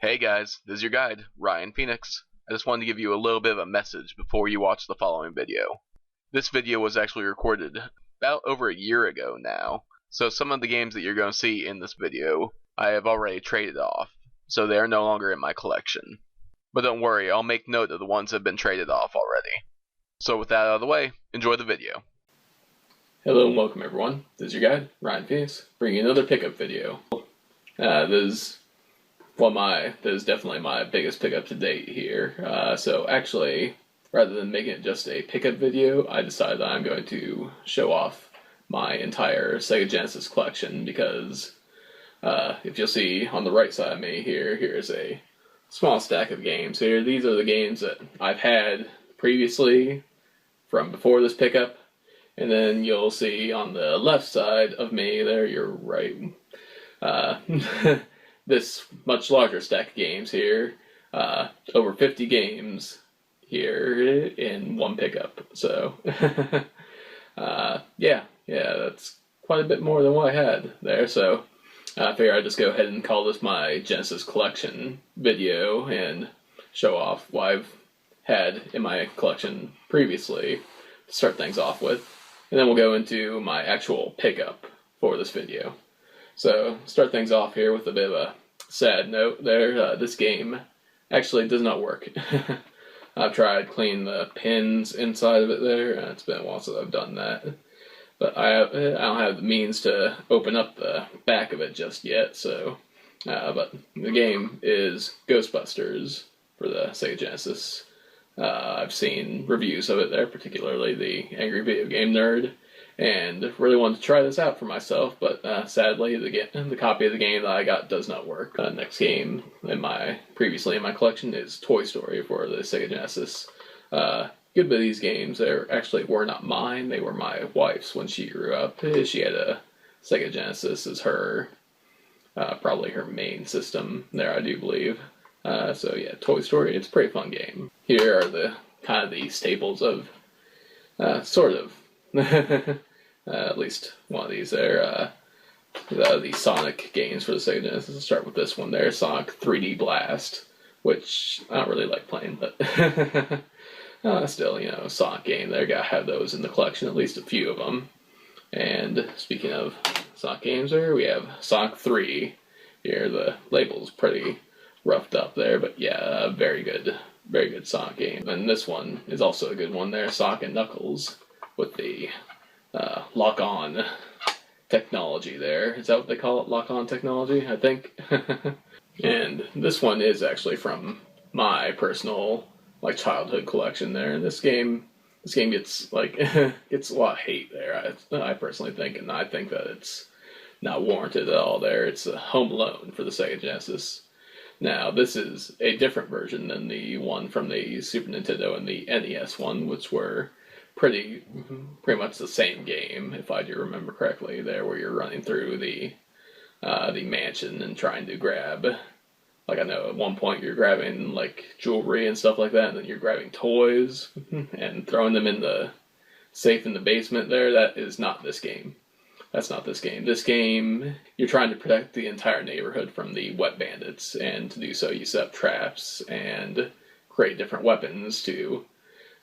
Hey guys, this is your guide, Ryan Phoenix. I just wanted to give you a little bit of a message before you watch the following video. This video was actually recorded about over a year ago now, so some of the games that you're going to see in this video I have already traded off, so they are no longer in my collection. But don't worry, I'll make note of the ones that have been traded off already. So with that out of the way, enjoy the video. Hello and welcome everyone. This is your guide, Ryan Phoenix, bringing another pickup video. This is definitely my biggest pickup to date here. So actually, rather than making it just a pickup video, I decided that I'm going to show off my entire Sega Genesis collection because if you'll see on the right side of me here's a small stack of games here. These are the games that I've had previously from before this pickup. And then you'll see on the left side of me there, you're right, this much larger stack of games here, over 50 games here in one pickup. So, yeah, that's quite a bit more than what I had there. So, I figure I'd just go ahead and call this my Genesis collection video and show off what I've had in my collection previously to start things off with. And then we'll go into my actual pickup for this video. So, start things off here with a bit of a sad note there. This game actually does not work. I've tried cleaning the pins inside of it there, and it's been a while since I've done that. But I don't have the means to open up the back of it just yet, so... but the game is Ghostbusters for the Sega Genesis. I've seen reviews of it there, particularly the Angry Video Game Nerd, and really wanted to try this out for myself, but sadly the copy of the game that I got does not work. Next game previously in my collection is Toy Story for the Sega Genesis. Good bit of these games actually were not mine, they were my wife's when she grew up. She had a Sega Genesis as her, probably her main system there, I do believe. So yeah, Toy Story, it's a pretty fun game. Here are the kind of the staples of, sort of, at least one of these there, the Sonic games for the Sega Genesis. Let's start with this one there, Sonic 3D Blast, which I don't really like playing, but still, you know, a Sonic game there, gotta have those in the collection, at least a few of them. And speaking of Sonic games there, we have Sonic 3. Here, the label's pretty roughed up there, but yeah, very good Sonic game. And this one is also a good one there, Sonic and Knuckles, with the lock-on technology there. Is that what they call it? Lock-on technology, I think. And this one is actually from my personal childhood collection there. And this game gets gets a lot of hate there. I personally think, and I think that it's not warranted at all there. It's Home Alone for the Sega Genesis. Now, this is a different version than the one from the Super Nintendo and the NES one, which were pretty much the same game, if I do remember correctly, there, where you're running through the mansion and trying to grab, I know at one point you're grabbing, jewelry and stuff like that, and then you're grabbing toys and throwing them in the safe in the basement there. That is not this game. That's not this game. This game, you're trying to protect the entire neighborhood from the wet bandits, and to do so you set up traps and create different weapons to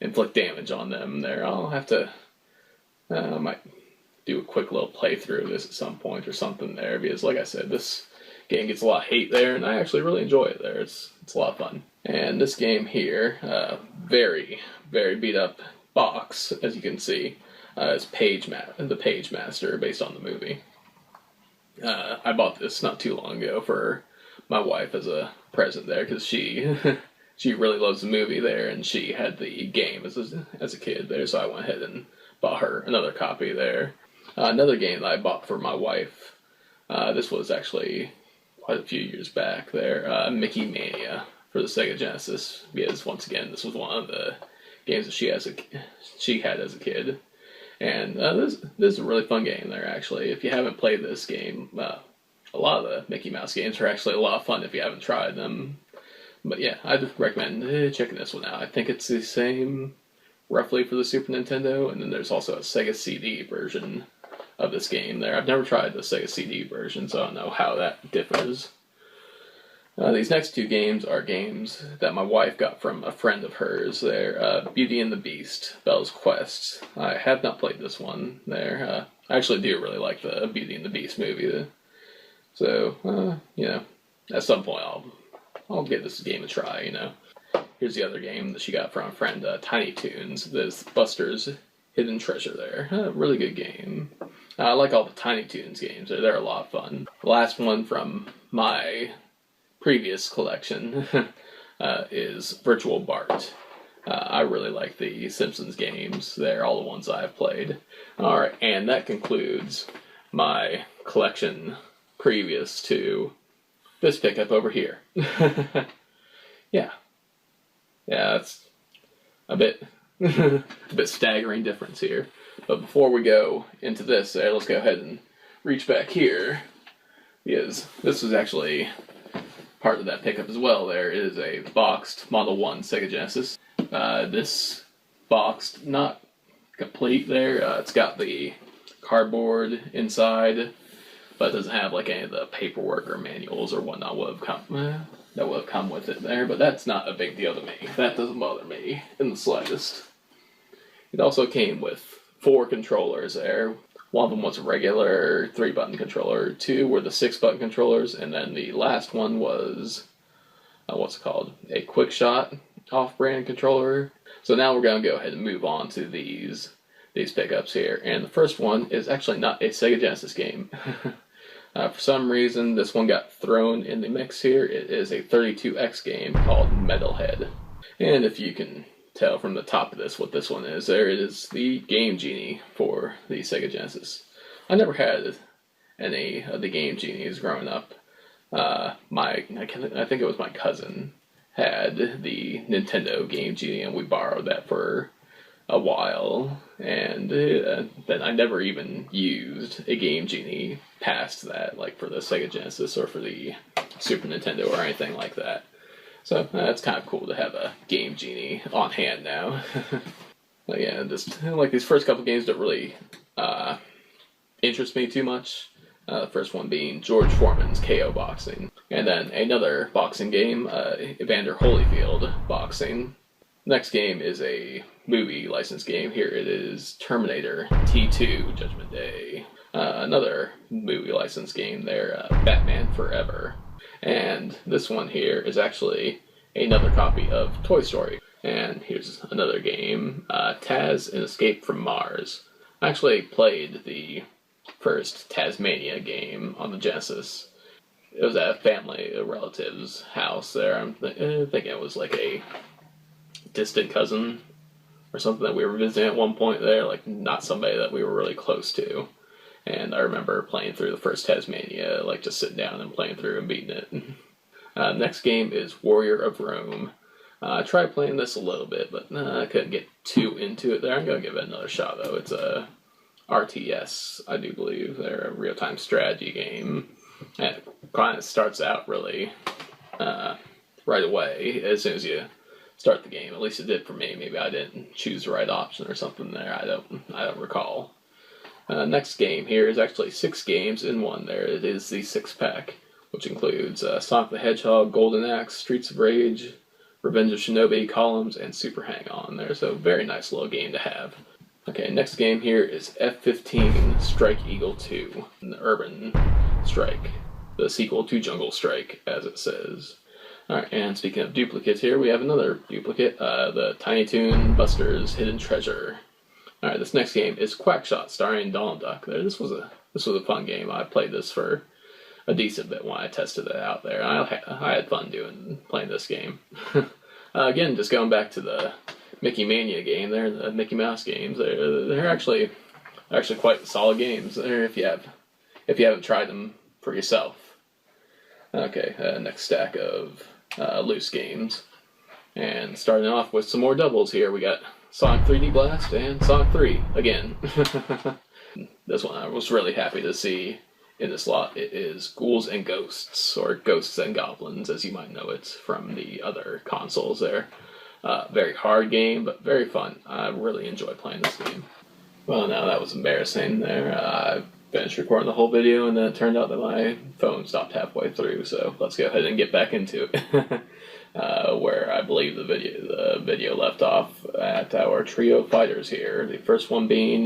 inflict damage on them there. I'll have to, I might do a quick little playthrough of this at some point or something there, because like I said, this game gets a lot of hate there, and I actually really enjoy it there. It's a lot of fun. And this game here, very, very beat up box, as you can see. Is the Page Master, based on the movie. I bought this not too long ago for my wife as a present there, because she really loves the movie there, and she had the game as a kid there, so I went ahead and bought her another copy there. Another game that I bought for my wife, this was actually quite a few years back there, Mickey Mania for the Sega Genesis, because once again, this was one of the games that she had as a kid. And this is a really fun game there, actually. If you haven't played this game, a lot of the Mickey Mouse games are actually a lot of fun if you haven't tried them. But yeah, I'd recommend checking this one out. I think it's the same, roughly, for the Super Nintendo, and then there's also a Sega CD version of this game there. I've never tried the Sega CD version, so I don't know how that differs. These next two games are games that my wife got from a friend of hers. They're Beauty and the Beast, Belle's Quest. I have not played this one. I actually do really like the Beauty and the Beast movie. So, at some point I'll give this game a try, Here's the other game that she got from a friend, Tiny Toons. There's Buster's Hidden Treasure there. Really good game. I like all the Tiny Toons games. They're a lot of fun. The last one from my previous collection is Virtual Bart. I really like the Simpsons games. They're all the ones I've played. Alright, and that concludes my collection previous to this pickup over here. Yeah. Yeah, that's a bit staggering difference here. But before we go into this, let's go ahead and reach back here, because this was actually part of that pickup as well. There is a boxed Model 1 Sega Genesis. This boxed, not complete there. It's got the cardboard inside, but it doesn't have like any of the paperwork or manuals or whatnot that would have come with it there, but that's not a big deal to me. That doesn't bother me in the slightest. It also came with 4 controllers there. One of them was a regular 3-button controller, 2 were the 6-button controllers, and then the last one was, a quick shot off-brand controller. So now we're going to go ahead and move on to these pickups here. And the first one is actually not a Sega Genesis game. For some reason, this one got thrown in the mix here. It is a 32X game called Metalhead. And if you can tell from the top of this what this one is, there it is, the Game Genie for the Sega Genesis. I never had any of the Game Genies growing up. I think it was my cousin had the Nintendo Game Genie, and we borrowed that for a while, and then I never even used a Game Genie past that, like for the Sega Genesis or for the Super Nintendo or anything like that. So it's kind of cool to have a Game Genie on hand now. But yeah, just like these first couple games don't really interest me too much. The first one being George Foreman's KO Boxing, and then another boxing game, Evander Holyfield Boxing. Next game is a movie license game. Here it is, Terminator T2 Judgment Day. Another movie license game there, Batman Forever. And this one here is actually another copy of Toy Story. And here's another game, Taz and Escape from Mars. I actually played the first Tasmania game on the Genesis. It was at a relative's house there. I'm thinking it was like a distant cousin or something that we were visiting at one point there, like not somebody that we were really close to. And I remember playing through the first Tasmania, like just sitting down and playing through and beating it. Next game is Warrior of Rome. I tried playing this a little bit, but I couldn't get too into it there. I'm going to give it another shot though. It's a RTS, I do believe. They're a real-time strategy game. And it kind of starts out really right away as soon as you start the game. At least it did for me. Maybe I didn't choose the right option or something there. I don't recall. Next game here is actually 6 games in one there. It is the 6-pack, which includes Sonic the Hedgehog, Golden Axe, Streets of Rage, Revenge of Shinobi, Columns, and Super Hang-On there. So very nice little game to have. Okay, next game here is F-15 Strike Eagle 2, the Urban Strike, the sequel to Jungle Strike, as it says. Alright, and speaking of duplicates here, we have another duplicate, the Tiny Toon Buster's Hidden Treasure. Alright, this next game is Quackshot, starring Donald Duck. This was a fun game. I played this for a decent bit when I tested it out there. I had fun playing this game. Again, just going back to the Mickey Mania game there, the Mickey Mouse games, they're actually quite solid games there if you haven't tried them for yourself. Okay, next stack of loose games. And starting off with some more doubles here, we got Sonic 3D Blast and Sonic 3 again. This one I was really happy to see in this lot. It is Ghouls and Ghosts, or Ghosts and Goblins as you might know it from the other consoles there. Very hard game, but very fun. I really enjoy playing this game. Well, now that was embarrassing there. finished recording the whole video, and then it turned out that my phone stopped halfway through, so let's go ahead and get back into it. Where I believe the video left off at our trio of fighters here. The first one being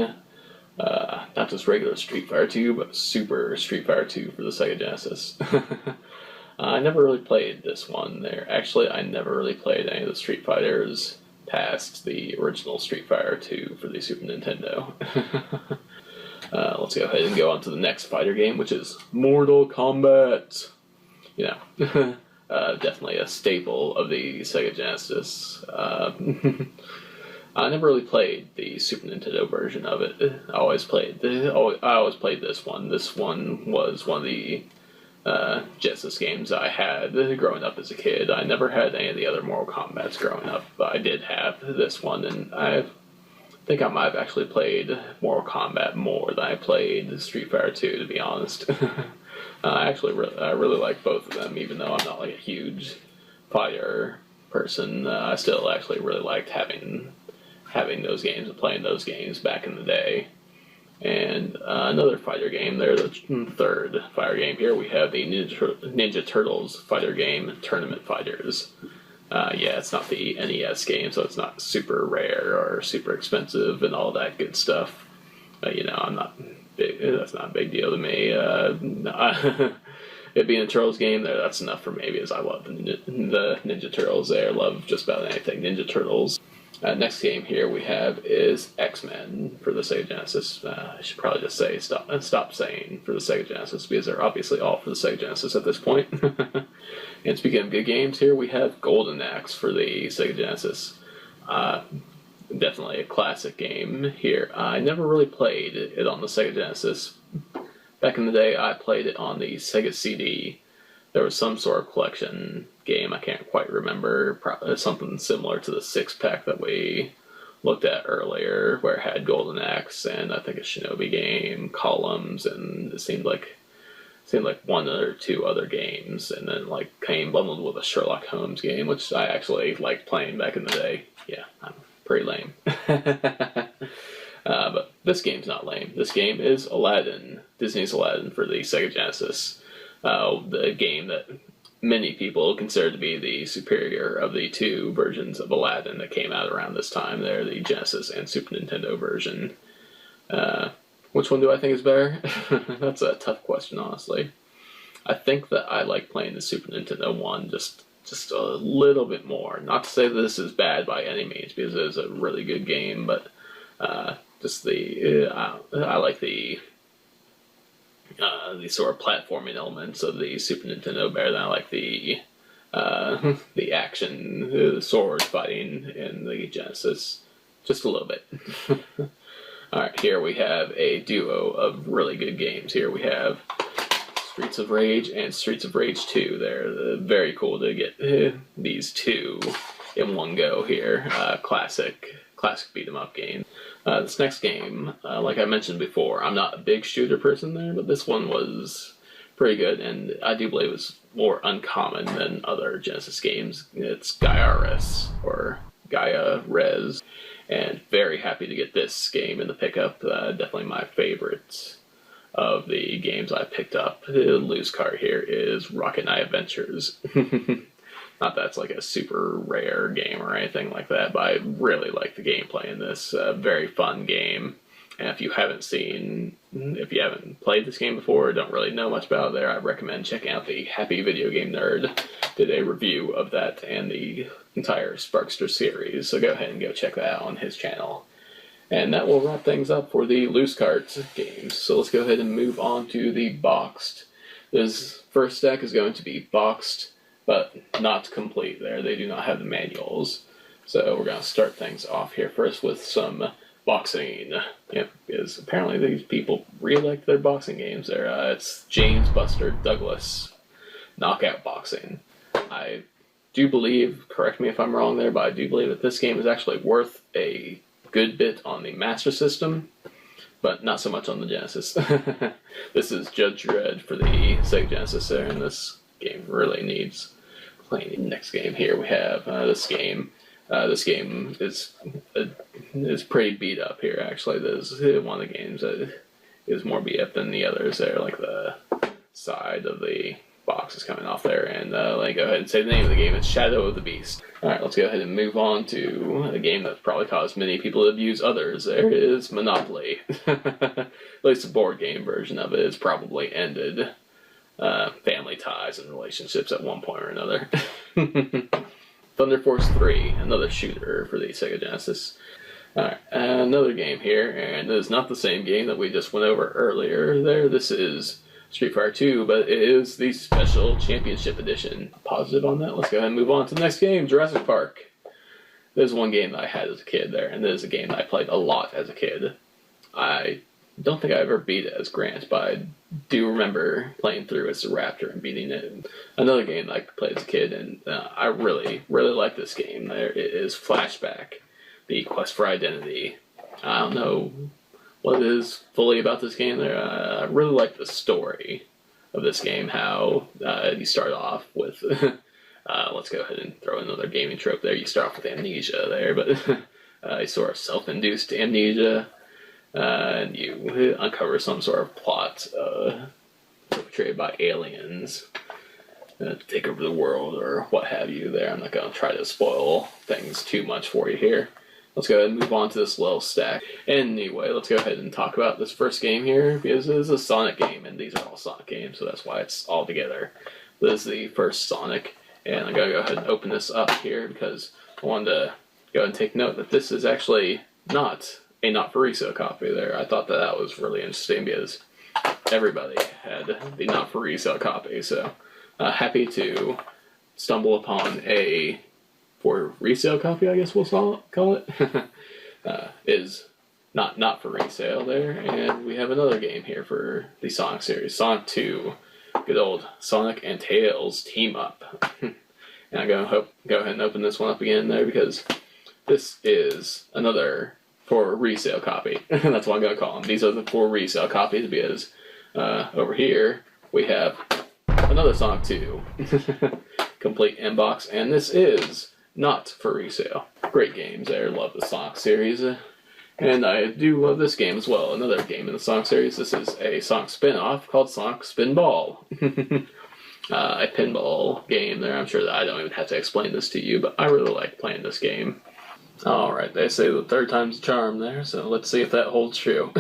not just regular Street Fighter 2, but Super Street Fighter 2 for the Sega Genesis. I never really played this one there. Actually, I never really played any of the Street Fighters past the original Street Fighter 2 for the Super Nintendo. Let's go ahead and go on to the next fighter game, which is Mortal Kombat. You know, definitely a staple of the Sega Genesis. I never really played the Super Nintendo version of it. I always played this one. This one was one of the Genesis games I had growing up as a kid. I never had any of the other Mortal Kombats growing up, but I did have this one, and I think I might have actually played Mortal Kombat more than I played Street Fighter 2, to be honest. I really like both of them, even though I'm not like a huge fighter person. I still actually really liked having those games and playing those games back in the day. And another fighter game there, the third fighter game here, we have the Ninja Turtles fighter game, Tournament Fighters. Yeah, it's not the NES game, so it's not super rare or super expensive and all that good stuff. You know, that's not a big deal to me. It being a Turtles game there, that's enough for me, because I love the Ninja Turtles there. I love just about anything Ninja Turtles. Next game here we have is X-Men for the Sega Genesis. I should probably just say stop saying for the Sega Genesis, because they're obviously all for the Sega Genesis at this point. And speaking of good games, here we have Golden Axe for the Sega Genesis. Definitely a classic game here. I never really played it on the Sega Genesis. Back in the day, I played it on the Sega CD. There was some sort of collection game, I can't quite remember, probably something similar to the 6-pack that we looked at earlier, where it had Golden Axe and I think a Shinobi game, Columns, and it seemed like one or two other games, and then like came bundled with a Sherlock Holmes game, which I actually liked playing back in the day. Yeah, I'm pretty lame. But this game's not lame. This game is Aladdin, Disney's Aladdin for the Sega Genesis. The game that many people consider to be the superior of the two versions of Aladdin that came out around this time there, the Genesis and Super Nintendo version. Which one do I think is better? That's a tough question, honestly. I think that I like playing the Super Nintendo one just a little bit more. Not to say that this is bad by any means, because it is a really good game, but I like the sort of platforming elements of the Super Nintendo better than I like the action, the sword fighting in the Genesis, just a little bit. Alright, here we have a duo of really good games. Here we have Streets of Rage and Streets of Rage 2. They're very cool to get these two in one go here. Classic beat 'em up game. This next game, like I mentioned before, I'm not a big shooter person there, but this one was pretty good, and I do believe it was more uncommon than other Genesis games. It's Gaia-Res, or Gaia-Res, and very happy to get this game in the pickup. Definitely my favorite of the games I picked up. The loose card here is Rocket Knight Adventures. Not that it's like a super rare game or anything like that, but I really like the gameplay in this. Very fun game. And if you haven't played this game before or don't really know much about it there, I recommend checking out the Happy Video Game Nerd. Did a review of that and the entire Sparkster series, so go ahead and go check that out on his channel. And that will wrap things up for the loose cards games. So let's go ahead and move on to the boxed. This first deck is going to be boxed, but not complete there. They do not have the manuals. So we're going to start things off here first with some boxing. Yep, because apparently these people really like their boxing games there. It's James Buster Douglas Knockout Boxing. I do believe, correct me if I'm wrong there, but I do believe that this game is actually worth a good bit on the Master System, but not so much on the Genesis. This is Judge Dredd for the Sega Genesis there, and this game really needs playing. Next game here we have this game. This game is pretty beat up here, actually. This is one of the games that is more beat up than the others there, like the side of the box is coming off there. And let me go ahead and say the name of the game. It's Shadow of the Beast. Alright, let's go ahead and move on to a game that's probably caused many people to abuse others. There is Monopoly. At least the board game version of it has probably ended family ties and relationships at one point or another. Thunder Force 3, another shooter for the Sega Genesis. Alright, another game here, and it is not the same game that we just went over earlier there. This is Street Fighter 2, but it is the Special Championship Edition. Positive on that? Let's go ahead and move on to the next game, Jurassic Park. There's one game that I had as a kid there, and this is a game that I played a lot as a kid. I don't think I ever beat it as Grant, but I do remember playing through as the Raptor and beating it. Another game that I played as a kid, and I really, really like this game. There it is Flashback, the Quest for Identity. I don't know what it is fully about this game there. I really like the story of this game, how you start off with, let's go ahead and throw another gaming trope there. You start off with amnesia there, but you sort of self-induced amnesia, and you uncover some sort of plot perpetrated by aliens to take over the world or what have you there. I'm not going to try to spoil things too much for you here. Let's go ahead and move on to this little stack. Anyway, let's go ahead and talk about this first game here, because it is a Sonic game, and these are all Sonic games, so that's why it's all together. This is the first Sonic, and I'm going to go ahead and open this up here, because I wanted to go ahead and take note that this is actually not a not-for-resale copy there. I thought that that was really interesting, because everybody had the not-for-resale copy, so happy to stumble upon a for resale copy, I guess we'll call it, is not for resale there. And we have another game here for the Sonic series, Sonic 2, good old Sonic and Tails team up. And I'm going to go ahead and open this one up again there, because this is another for resale copy. That's what I'm going to call them. These are the for resale copies, because over here we have another Sonic 2 complete inbox, and this is not for resale. Great games there. Love the Sonic series. And I do love this game as well. Another game in the Sonic series. This is a Sonic spin-off called Sonic Spinball. A pinball game there. I'm sure that I don't even have to explain this to you, but I really like playing this game. Alright, they say the third time's a charm there, so let's see if that holds true.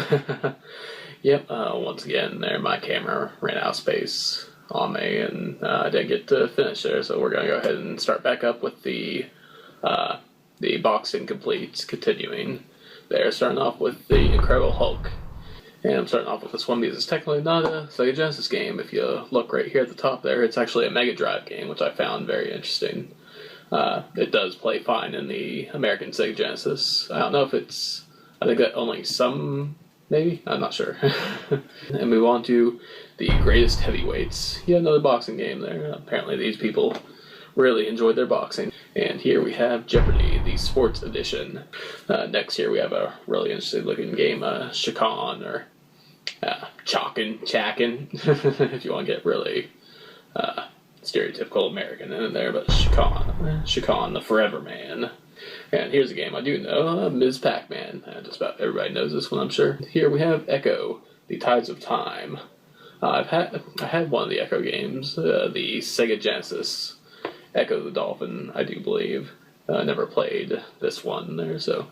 Yep, once again there, my camera ran out of space on me, and I didn't get to finish there, so we're going to go ahead and start back up with the box incomplete, continuing there, starting off with the Incredible Hulk. And I'm starting off with this one because it's technically not a Sega Genesis game. If you look right here at the top there, it's actually a Mega Drive game, which I found very interesting. It does play fine in the American Sega Genesis. I don't know if it's, I think that only some, maybe? I'm not sure. And move on to the Greatest Heavyweights. Yeah, another boxing game there. Apparently these people really enjoyed their boxing. And here we have Jeopardy, the Sports Edition. Next here we have a really interesting looking game, Shakan, or Chackin, if you want to get really stereotypical American in there, but Shakan, the Forever Man. And here's a game I do know, Ms. Pac-Man. Just about everybody knows this one, I'm sure. Here we have Echo, the Tides of Time. I had one of the Echo games, the Sega Genesis, Echo the Dolphin, I do believe. Never played this one there, so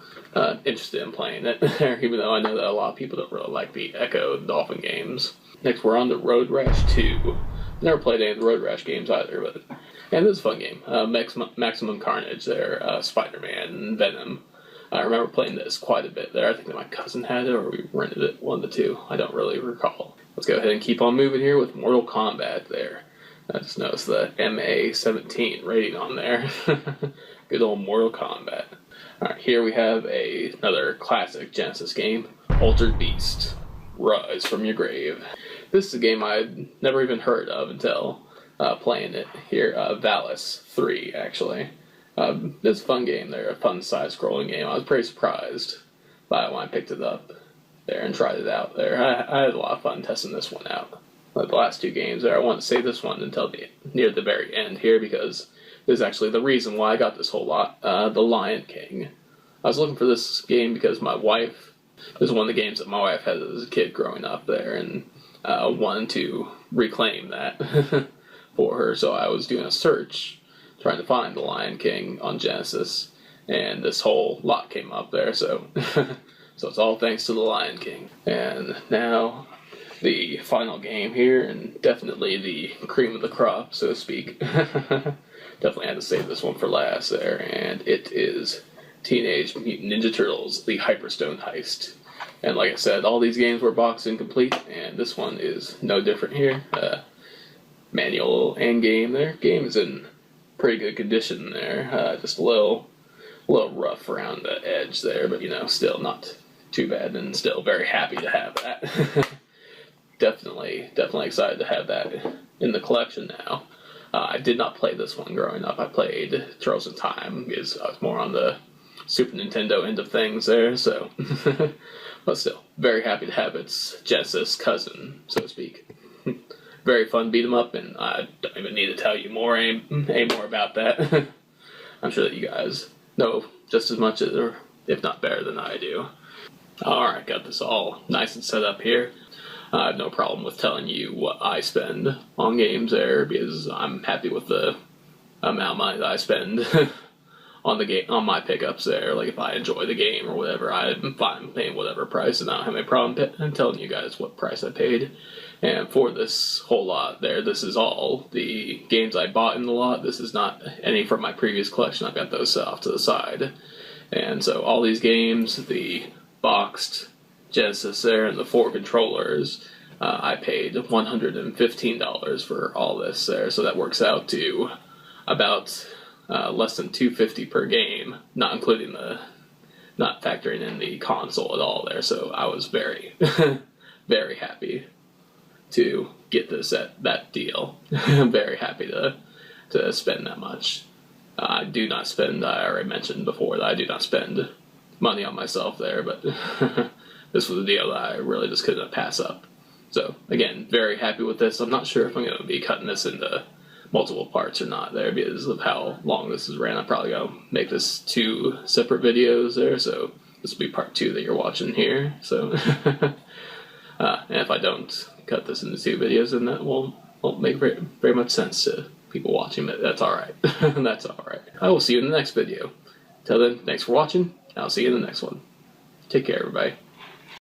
interested in playing it there, even though I know that a lot of people don't really like the Echo the Dolphin games. Next, we're on to Road Rash 2. Never played any of the Road Rash games either, but and this is a fun game. Maximum Carnage there, Spider-Man, Venom. I remember playing this quite a bit there. I think that my cousin had it, or we rented it, one of the two. I don't really recall. Let's go ahead and keep on moving here with Mortal Kombat there. I just noticed the MA-17 rating on there. Good old Mortal Kombat. Alright, here we have another classic Genesis game, Altered Beast, Rise from Your Grave. This is a game I'd never even heard of until playing it here, Valis 3, actually. It's a fun game there, a fun side-scrolling game. I was pretty surprised by it when I picked it up there and tried it out there. I had a lot of fun testing this one out. Like the last two games there, I want to save this one until near the very end here, because this is actually the reason why I got this whole lot. The Lion King. I was looking for this game because my wife This is one of the games that my wife had as a kid growing up there, and wanted to reclaim that for her. So I was doing a search trying to find The Lion King on Genesis, and this whole lot came up there. So, so it's all thanks to The Lion King. And now the final game here, and definitely the cream of the crop, so to speak. Definitely had to save this one for last there, and it is Teenage Mutant Ninja Turtles: The Hyperstone Heist. And like I said, all these games were boxed and complete, and this one is no different here. Manual and game there. Game is in pretty good condition there. Just a little rough around the edge there, but still not too bad, and still very happy to have that. Definitely excited to have that in the collection now. I did not play this one growing up. I played Turtles in Time because I was more on the Super Nintendo end of things there, so. But still, very happy to have its Genesis cousin, so to speak. Very fun beat 'em up, and I don't even need to tell you any more about that. I'm sure that you guys know just as much, or if not better than I do. Alright, got this all nice and set up here. I have no problem with telling you what I spend on games there, because I'm happy with the amount of money that I spend on my pickups there. Like, if I enjoy the game or whatever, I'm fine paying whatever price, and I don't have any problem telling you guys what price I paid. And for this whole lot there, this is all the games I bought in the lot. This is not any from my previous collection. I've got those set off to the side. And so all these games, the boxed Genesis there, and the 4 controllers, I paid $115 for all this there. So that works out to about less than $250 per game, not factoring in the console at all there. So I was very, very happy to get this at that deal. I'm very happy to spend that much. I do not spend, I already mentioned before that I do not spend money on myself there, but this was a deal that I really just couldn't pass up. So again, very happy with this. I'm not sure if I'm going to be cutting this into multiple parts or not there because of how long this has ran. I'm probably going to make this 2 separate videos there, so this will be part 2 that you're watching here. So, and if I don't cut this into 2 videos, then that won't make very much sense to people watching, but that's alright. That's alright. I will see you in the next video. Till then, thanks for watching. I'll see you in the next one. Take care, everybody.